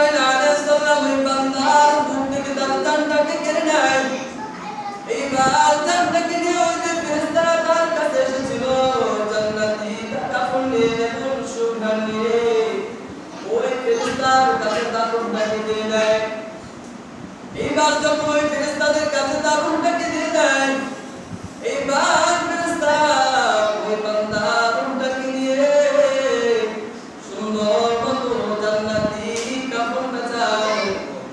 জিবরাইল আলাইহিস সালাম ওই বান্দার বুক থেকে তার জানটাকে কেড়ে নেয়। এইবার জানটাকে নিয়ে ওই যে ফেরেশতারা তার কাছে এসেছিল জান্নাতি কাফন নিয়ে এবং সুগন্ধ নিয়ে ওই ফেরেশতার কাছে তার রূহটাকে দিয়ে দেয়। এইবার যখন ওই ফেরেশতাদের কাছে তার রূহটাকে দিয়ে দেয়, এইবার ফেরেশতা ওই বান্দার রূহটাকে নিয়ে সুন্দর মতো জান্নাতি কাফন কাচায়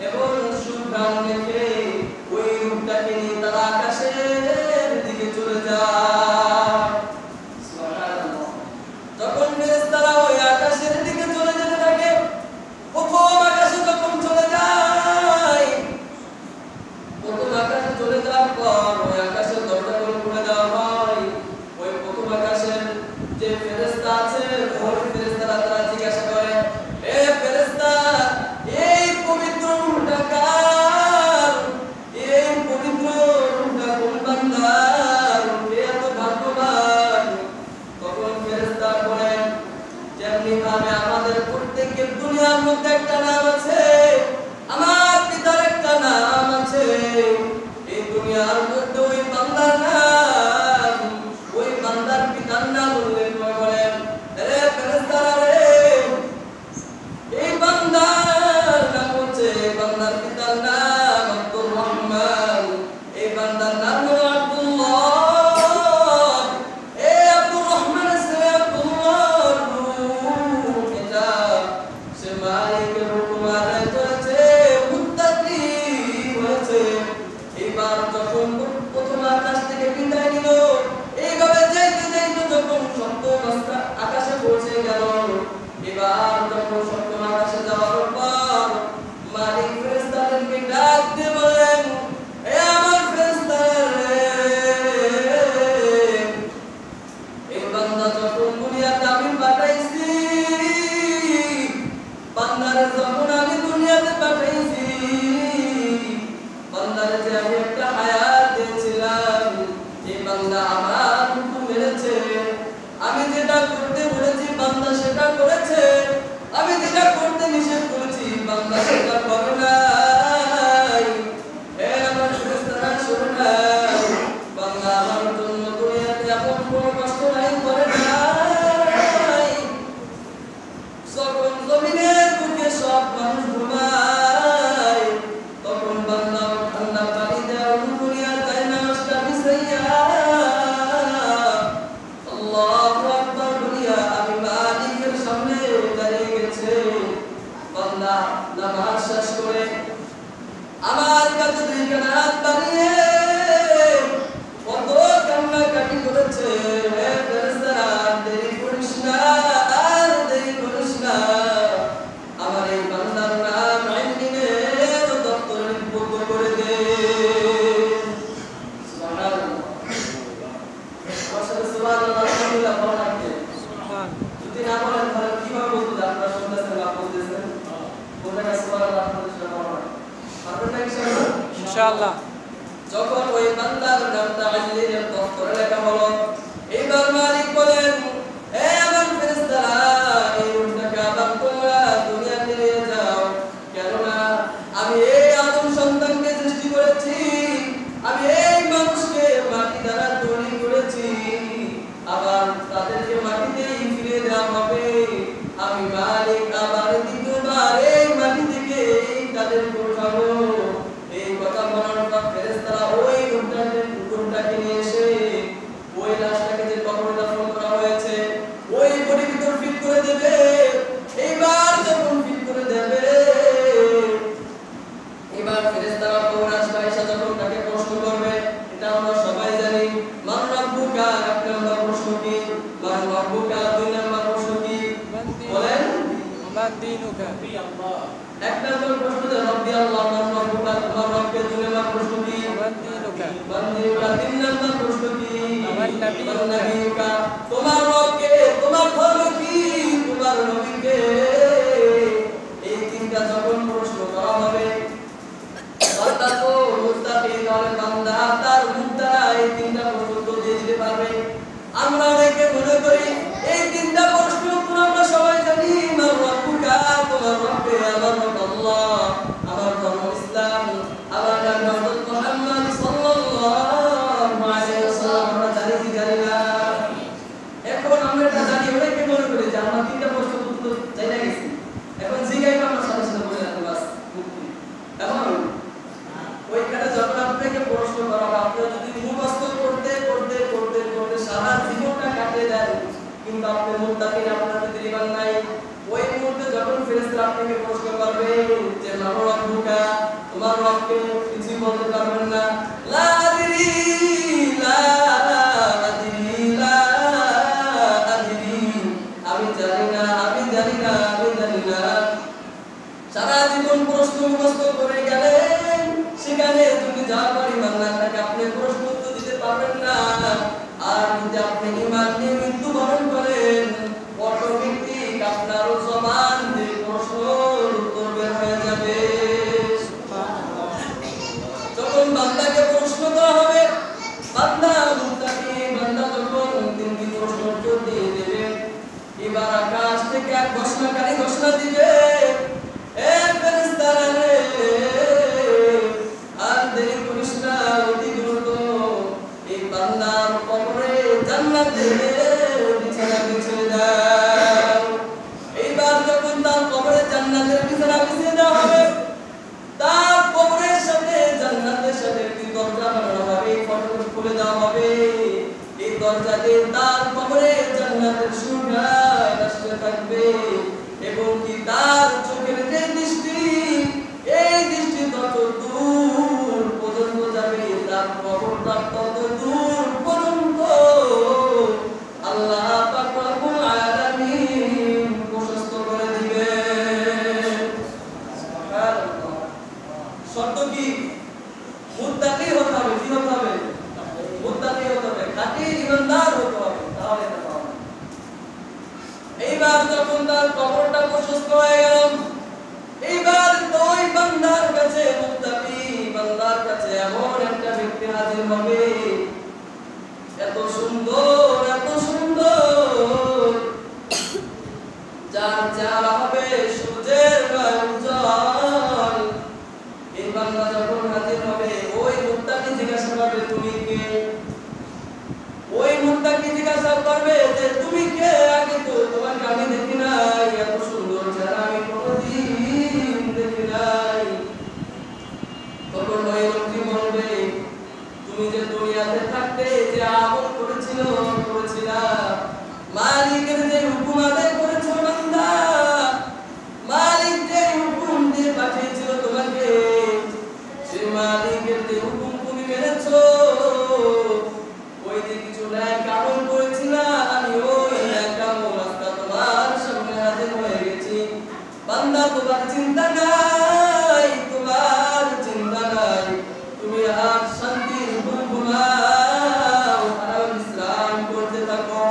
এবং সুগন্ধ মেখে ওই রূহটাকে নিয়ে তারা আকাশের দিকে চলে যায়। সুবহানাল্লাহ। যখন ফেরেশতারা ওই আকাশের দিকে চলে যেতে থাকে, প্রথম আকাশে যখন চলে যায়, প্রথম আকাশে চলে যাওয়ার পর ওই আকাশের দরজাগুলো খুলে দেওয়া হয়। ওই প্রথম আকাশের যে ফেরেশতা আছে ওই ফেরেশতারা তারা জিজ্ঞাসা করে, এ ফেরেশতা, এই পবিত্র রূহটা কার? এই পবিত্র রূহটা কোন বান্দার? কে এত ভাগ্যবান? তখন ফেরেশতা বলেন, যেমনি ভাবে আমাদের প্রত্যেকের দুনিয়ার মধ্যে একটা নাম আছে, আমার পিতার একটা নাম আছে, এই দুনিয়ার মধ্যে ওই বান্দার নাম, ওই বান্দার পিতার নাম উল্লেখ করে বলেন, আরে ফেরেশতারা রে, এই বান্দার নাম হচ্ছে, বান্দার পিতার নাম আব্দুর রহমান, এই বান্দার নাম হলো আব্দুল্লাহ। এই আব্দুর রহমানের ছেলে আব্দুল্লাহর রূহ এটা সে মালিকের হুকুম আদায় করেছে, মুত্তাকি হয়েছে। এইবার যখন প্রথম আকাশ থেকে বিদায় নিল, এইভাবে যাইতে যাইতে যখন সপ্তম আকাশে পৌঁছে গেল, এবার যখন সপ্তম আকাশে যাওয়ার পর মালিক ফেরেশতাদেরকে ডাক দিয়ে বলেন, এ আমার ফেরেশতারা রে, এই বান্দা যখন দুনিয়াতে আমি পাঠাইছি, বান্দারে যখন আমি দুনিয়াতে পাঠাইছি, বান্দারে যে আমি একটা হায়াত দিয়েছিলাম, এই বান্দা আমার হুকুম মেনেছে, আমি যেটা করতে বলেছি বান্দা সেটা করেছে, আমি যেটা করতে নিষেধ করেছি বান্দা সেটা করে নাই। এ আমার ফেরেশতারা শোনো না, বান্দা আমার জন্য দুনিয়াতে এমন কোনো কষ্ট নাই করে নাই। যখন জমিনের বুকে সব মানুষ ঘুমায়, তখন বান্দা ঠান্ডা পানি দেওয়া দুনিয়া যায় না সেটা বিছাইয়া, আল্লাহু আকবার বলিয়া আমি মালিকের সামনে দাঁড়িয়ে গেছে। বান্দা নামাজ শেষ করে আমার কাছে দুইখানা হাত বাড়িয়ে কত কান্নাকাটি করেছে, হে ফেরেশতারা দেরি করিস না, আর দেরি করিস না, আমার এই বান্দার নাম আইনের দপ্তরে লিপিবদ্ধ করে দে। সুবহানাল্লাহ। সুবহানাল্লাহ, আলহামদুলিল্লাহ বলা লাগবে। যদি না বলেন তাহলে কিভাবে বলবো যে আপনারা শুনতেছেন বা বলতেছেন? বলতে গেছে সুবহানাল্লাহ, আলহামদুলিল্লাহ। পারবেন না ইনশাআল্লাহ? ইনশাআল্লাহ। যখন ওই বান্দার নামটা আইনের দপ্তরে লেখা হলো, এইবার মালিক বলেন, এ আমার ফেরেশতারা, এই রূহটাকে আবার তোমরা দুনিয়াতে নিয়ে যাও, কেননা আমি এই আদম সন্তানকে সৃষ্টি করেছি, আমি এই মানুষকে মাটি দ্বারা তৈরি করেছি, আবার তাদেরকে মাটিতেই ফিরে দেওয়া হবে। আমি মালিক আবার দ্বিতীয়বার এই মাটি থেকে তাদেরকে উঠাবো। এই কথা বলার পর ফেরেশতারা ওই রূহটাকে নিয়ে এসে ওই লাশটাকে যে কবরে দাফন করা হয়েছে ওই বডির ভিতর ফিট করে দেবে। এইবার যখন ফিট করে দেবে, এবার ফেরেশতারা পৌরাশ বাইশা যখন তাকে প্রশ্ন করবে, এটা আমরা সবাই জানি, মান রাব্বুকা, এক নম্বর প্রশ্ন কি, মান রাব্বুকা, দুই নম্বর প্রশ্ন কি বলেন, মান দীনুকা, আল্লাহ। এক নম্বর প্রশ্ন যে রব্বি আল্লাহ, মান রাব্বুকা, তোমার রবকে, দুই নম্বর প্রশ্ন কি, মান দীনুকা, মান দীনুকা, তিন নম্বর প্রশ্ন কি, মান নবীকা, তোমার রবকে, তোমার ধর্ম কি, তোমার নবীকে। এই তিনটা যখন প্রশ্ন করা হবে, অর্থাৎ মুস্তাফিজ বান্দা তার মুখ দ্বারা এই তিনটা প্রশ্ন দিয়ে দিতে পারবে। আমরা অনেকে মনে করি এই তিনটা প্রশ্ন আমরা সবাই জানি, মান রাব্বুকা, তোমার রব কে, আমার রব আল্লাহ। বলতে পারবেন না লা আদরি লা আদরি লা আদরি আমি জানি না আমি জানি না আমি জানি না সারা জীবন প্রশ্ন মুখস্থ করে গেলেন সেখানে তুমি যা পরিমাণ না থাকে আপনি প্রশ্ন উত্তর দিতে পারবেন না আর যদি আপনি ঈমান নিয়ে মৃত্যুবরণ করেন অটোমেটিক আপনার জবান দিয়ে প্রশ্ন উত্তর বের হয়ে যাবে যখন বান্দাকে প্রশ্ন করা হবে বান্দা মুত্তাকি বান্দা যখন তিনটি প্রশ্ন উত্তর দিয়ে দেবে এবার আকাশ থেকে এক ঘোষণাকারী ঘোষণা দিবে এ ফেরেশতারা রে আর দেরি করিস না অতি দ্রুত এই বান্দার কবরে জান্নাতে বিছানা বিছিয়ে দাও এইবার যখন তার কবরে জান্নাতের বিছানা বিছিয়ে দেওয়া হবে তার কবরের সাথে জান্নাতের সাথে একটি দরজা বানানো হবে ফটক খুলে দেওয়া হবে এই দরজা দিয়ে তার কবরে জান্নাতের সুগন্ধ আসতে থাকবে এবং কি তার চোখের যে দৃষ্টি এই দৃষ্টি তত দূর পর্যন্ত যাবে তার কবরটা তত দূর পর্যন্ত আল্লাহ পাক রব্বুল আলামিন প্রশস্ত করে দিবেন সুবহানাল্লাহ শর্ত কি মুত্তাকি হতে হবে কি হতে হবে মুত্তাকি হতে হবে খাঁটি ঈমানদার হতে হবে তাহলে এটা পাওয়া এইবার যখন তার কবরটা প্রশস্ত হয়ে গেল এইবার ওই বান্দার কাছে মুত্তাকি বান্দার কাছে এমন একটা ব্যক্তি হাজির হবে এত সুন্দর যার চেহারা হবে সূর্যের গায়ে উজ্জ্বল এই বান্দা যখন হাজির হবে ওই মুত্তাকি জিজ্ঞাসা করবে তুমি কে ওই মুত্তাকি জিজ্ঞাসা করবে যে তুমি কে আগে তো তোমাকে আমি দেখি নাই এত সুন্দর চেহারা আমি কোনোদিন দেখি নাই তখন ওই লোকটি বলবে তুমি যে দুনিয়াতে থাকতে যে আমল করেছিলা মালিকের যে হুকুম আদায় করেছো বান্দা মালিক যে হুকুম দিয়ে পাঠিয়েছিল তোমাকে সেই মালিকের যে হুকুম তুমি মেনেছো ওই যে কিছু ন্যাক আমল করেছিলা আমি ওই ন্যাক আমল আজকে তোমার সামনে হাজির হয়ে গেছি বান্দা তোমার চিন্তা নাই তুমি আর শান্তির ঘুম ঘুমাও আরাম বিশ্রাম করতে থাকো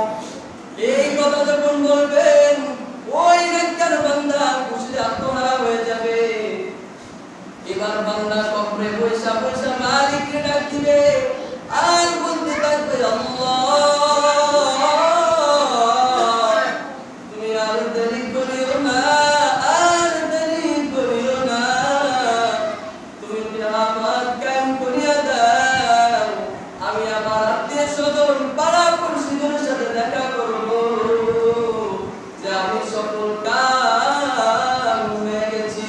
এই কথা যখন বলবেন ওই নেককার বান্দা খুশিতে আত্মহারা হয়ে যাবে এবার বান্দা কবরে পয়সা মালিককে ডাক দিবে আর বলতে থাকবে আল্লাহ তুমি আর দেরি করিও না তুমি কিয়ামত কায়েম করিয়া দাও আমি আমার আত্মীয় স্বজন পাড়া পড়শিদের সাথে দেখা করব যে আমি সকল কাম হয়ে গেছি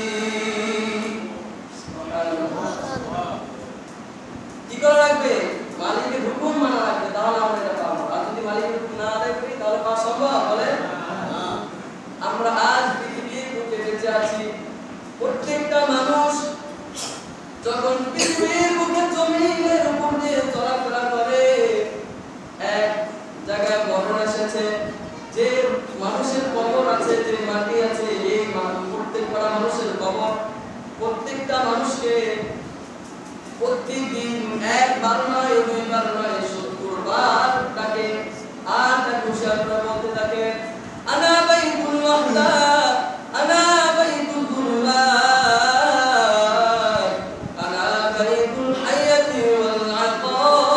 কি করা লাগবে মালিকের হুকুম মানা লাগবে তাহলে আমরা এটা পাবো আর যদি মালিকের হুকুম না আদায় করি তাহলে পাওয়া সম্ভব বলে আমরা আজ পৃথিবীর বুকে বেঁচে আছি প্রত্যেকটা মানুষ যখন পৃথিবীর বুকে জমিনের উপর দিয়ে চলাফেরা করে এক জায়গায় বর্ণনা এসেছে যে মানুষের কবর আছে যে মাটি আছে এই প্রত্যেকটা মানুষের কবর প্রত্যেকটা মানুষকে প্রতিদিন একবার নয় দুইবার নয় 70 বার ডাকে আর তাকে হুঁশিয়ার করে বলতে থাকে আনা বাইতুল ওয়াহদা আনা বাইতুল দুল্লাহ আনা বাইতুল হায়াতি ওয়াল আকাব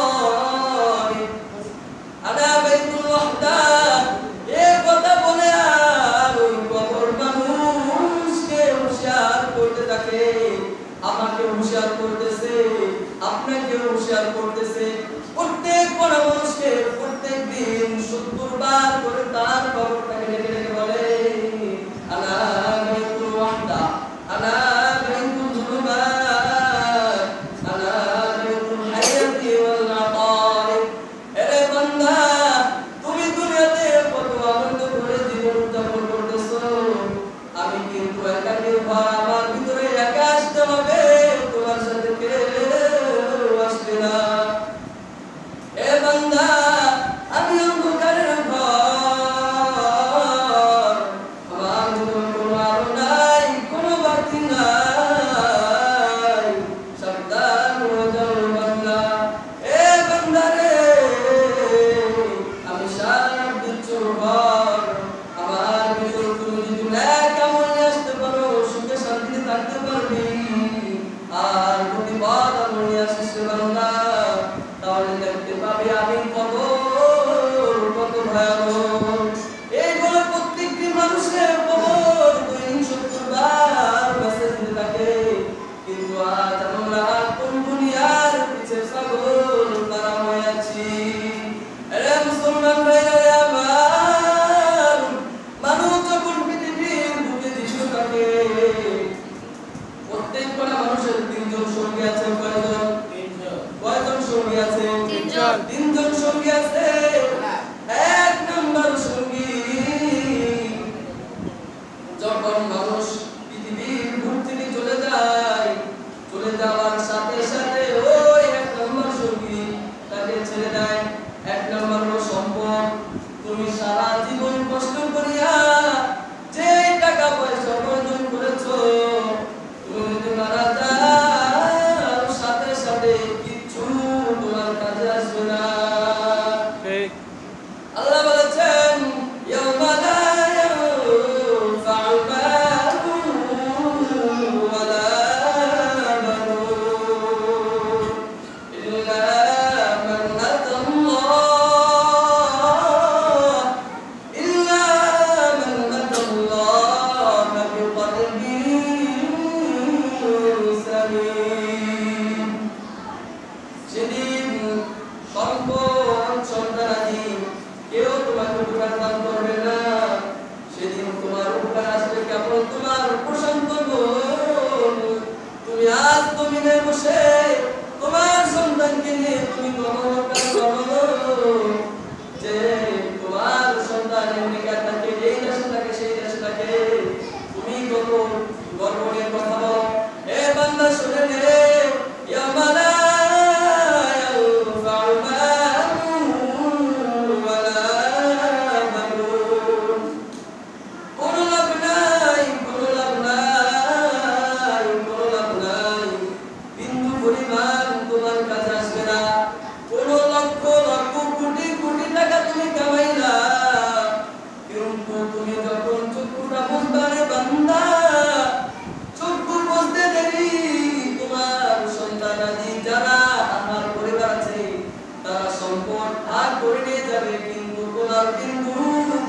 করে নিয়ে যাবে, কিন্তু তোমার বিন্দু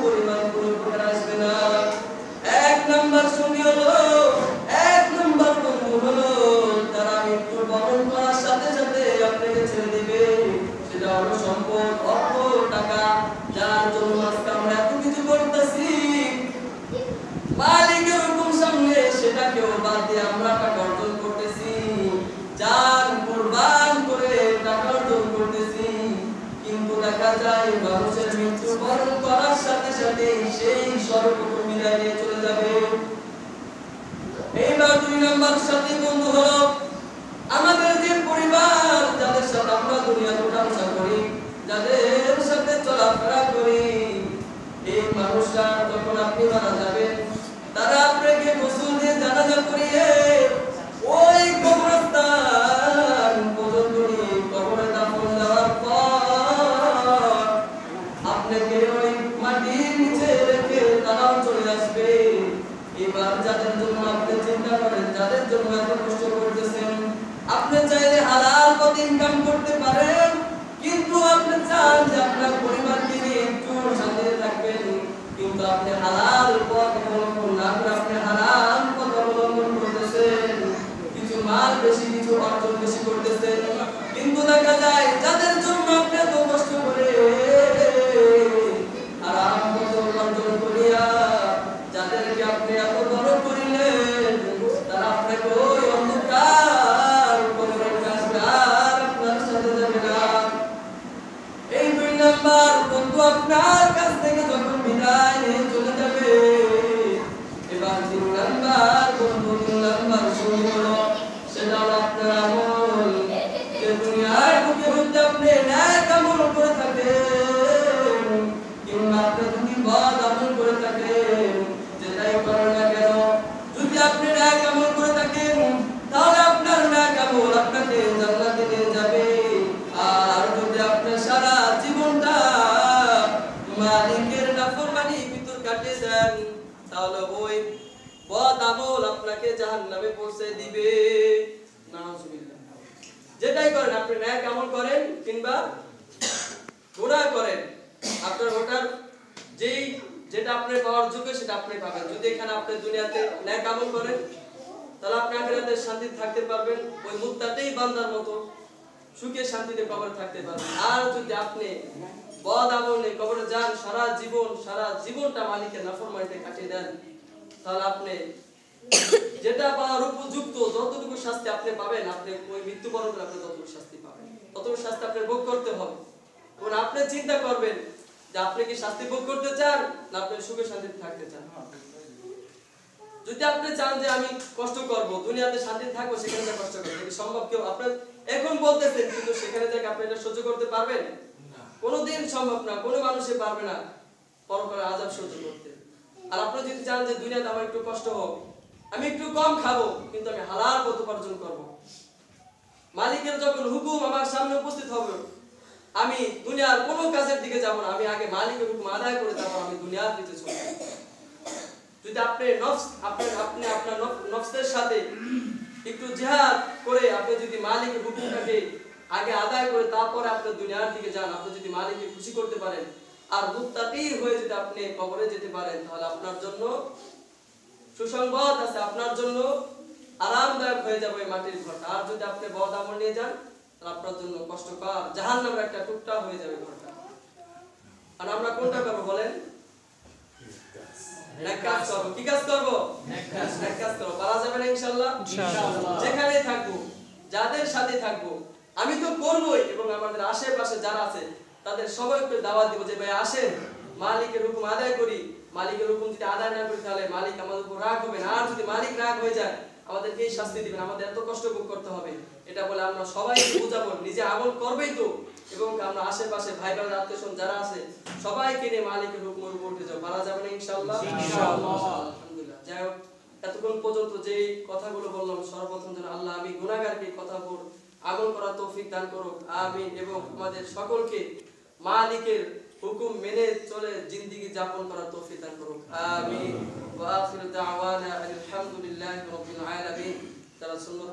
পরিমাণ কোনো উপকার আসবে না। এক নাম্বার সঙ্গী হলো, এক নাম্বার বন্ধু হলো তারা মৃত্যু বরণ করার সাথে সাথে আপনাকে ছেড়ে দিবে। সেটা হলো সম্পদ, অর্থ, টাকা, যার জন্য আজকে আমরা এত কিছু করতেছি। মালিকের হুকুম সামনে সেটাকেও বাদ দিয়ে আমরা টাকা অর্জন করতেছি, জান কুরবান করে টাকা অর্জন করতেছি। কিন্তু দেখা যায় মানুষের মৃত্যু বরণ করার সাথে সাথে সেই সর্বপ্রথম বিদায় নিয়ে চলে যাবে। এইবার 2 নাম্বার সাথী বন্ধু হলো আমাদের যে পরিবার, যাদের সাথে আমরা দুনিয়াতে উঠাবসা করি, যাদের সাথে চলাফেরা করি। এই মানুষরা যখন আপনি মারা যাবেন, তারা আপনাকে গোসল দিয়ে জানাজা করিয়ে ওই কবরস্থান পর্যন্ত নিয়ে কবরে দাফন দেওয়ার পর আপনাকে ওই মাটির নিচে রেখে তারাও চলে আসবে। এবার যাদের জন্য আপনি চিন্তা করেন, যাদের জন্য এত কষ্ট করতেছেন, আপনি চাইলে হালাল পথে ইনকাম করতে পারেন, কিন্তু আপনি চান যে আপনার পরিবারকে নিয়ে একটু শান্তিতে থাকবেন, কিন্তু আপনি হালাল পথ অবলম্বন না করে আপনি হারাম পথ অবলম্বন করতেছেন। কিছু মাল বেশি, কিছু অর্জন বেশি করতেছেন, কিন্তু দেখা যায় যাদের জন্য আপনি এত কষ্ট করে হারাম পথ অবলম্বন করিয়া যাদেরকে আপনি এত বড় করিলেন, তারা আপনাকে ওই অন্ধকার কবরের কাছে আর আপনার সাথে যাবে না। এই 2 নাম্বার বন্ধু আপনার কাছ থেকে যখন বিদায় নিয়ে চলে যাবে, এবার 3 নাম্বার বন্ধু, 3 নাম্বার সঙ্গী হলো সেটা হলো আপনার আমল। যে দুনিয়ার বুকে হতে আপনি ন্যাক আমল করে থাকেন, কিংবা আপনি যদি বদ আমল করে থাকেন, যেটাই করেন না কেন, যদি আপনি ন্যাক আমল করে থাকেন তাহলে আপনার ন্যাক আমল আপনাকে জান্নাতে নিয়ে যাবে। আর যদি আপনি সারা জীবনটা মালিকের নাফরমানি ভিতর কাটিয়ে দেন, তাহলে ওই বদ আমল আপনাকে জাহান্নামে পৌঁছে দিবে। নাউজুবিল্লাহ। যেটাই করেন, আপনি ন্যাক আমল করেন কিংবা গুনাহ করেন, আপনার ওটার যেটা আপনি পাওয়ার যোগ্য সেটা আপনি পাবেন। যদি এখানে আপনি দুনিয়াতে ন্যাক আমল করেন, তাহলে আপনি আখিরাতে শান্তিতে থাকতে পারবেন, ওই মুত্তাকি বান্দার মতো সুখে শান্তিতে কবরে থাকতে পারবেন। আর যদি আপনি বদ আমল নিয়ে কবরে যান, সারা জীবনটা মালিকের নাফরমানিতে কাটিয়ে দেন, তাহলে আপনি যেটা পাওয়ার উপযুক্ত যতটুকু শাস্তি আপনি পাবেন, আপনি ওই মৃত্যুবরণ করে আপনি ততটুকু শাস্তি পাবেন, ততটুকু শাস্তি আপনি ভোগ করতে হবে। এবং আপনি চিন্তা করবেন যে আপনি কি শাস্তি ভোগ করতে চান না আপনি সুখে শান্তিতে থাকতে চান। যদি আপনি চান যে আমি কষ্ট করব, দুনিয়াতে শান্তিতে থাকবো, সেখানে যা কষ্ট করব, এটা সম্ভব? কেউ আপনার এখন বলতেছেন, কিন্তু সেখানে যাকে আপনি এটা সহ্য করতে পারবেন? কোনোদিন সম্ভব না, কোনো মানুষই পারবে না পরকালের আযাব সহ্য করতে। আর আপনি যদি চান যে দুনিয়াতে আমার একটু কষ্ট হোক, আমি একটু কম খাবো, কিন্তু আমি হালাল পথ উপার্জন করব, মালিকের যখন হুকুম আমার সামনে উপস্থিত হবে, আমি দুনিয়ার কোনো কাজের দিকে যাব না, আমি আগে মালিকের হুকুম আদায় করে তারপর আমি দুনিয়ার দিকে চলব। যদি আপনি আপনার নফসের সাথে একটু জিহাদ করে আপনি যদি মালিকের হুকুমটাকে আগে আদায় করে তারপরে আপনি দুনিয়ার দিকে যান, আপনি যদি মালিককে খুশি করতে পারেন আর মুত্তাকি হয়ে যদি আপনি কবরে যেতে পারেন, তাহলে আপনার জন্য সুসংবাদ আছে, আপনার জন্য আরামদায়ক হয়ে যাবে মাটির ঘরটা। আর যদি আপনি বদ আমল নিয়ে যান, তাহলে আপনার জন্য কষ্টকর জাহান্নামের একটা টুকরা হয়ে যাবে ঘরটা। আর আমরা কোনটা করব বলেন? এক কাজ করব। কি কাজ করব? এক কাজ করব। পারা যাবে না ইনশাআল্লাহ? ইনশাআল্লাহ। যেখানে থাকবো, যাদের সাথে থাকবো, আমি তো করবই, এবং আমাদের আশেপাশে যারা আছে তাদের সবাইকে দাওয়াত দিব যে ভাই আসেন, মালিকের হুকুম আদায় করি। মালিকের হুকুম যদি আদায় না করি, তাহলে মালিক আমাদের উপর রাগ হবে না। আর যদি মালিক রাগ হয়ে যায়, আমাদেরকে এই শাস্তি দিবেন, আমাদের এত কষ্ট ভোগ করতে হবে। এটা বলে আমরা সবাইকে বুঝাবো, নিজে আমল করবেই তো, এবং আমরা আশেপাশে ভাই বোন আত্মীয়স্বজন যারা আছে সবাইকে নিয়ে মালিকের হুকুমের উপর উঠে যাবো। পারা যাবে না ইনশাআল্লাহ? ইনশাআল্লাহ। আলহামদুলিল্লাহ। যাই হোক, এতক্ষণ পর্যন্ত যেই কথাগুলো বললাম, সর্বপ্রথম যেন আল্লাহ আমি গুনাহগারকে কথা বল আমল করার তৌফিক দান করুক, আমিন। এবং আমাদের সকলকে মালিকের হুকুম মেনে চলে জিন্দেগি যাপন করার তৌফিক দান করুক, আমিন। ওয়া আখিরু দাওয়ানা আলহামদুলিল্লাহি রাব্বিল আলামিন। যারা সুন্নাত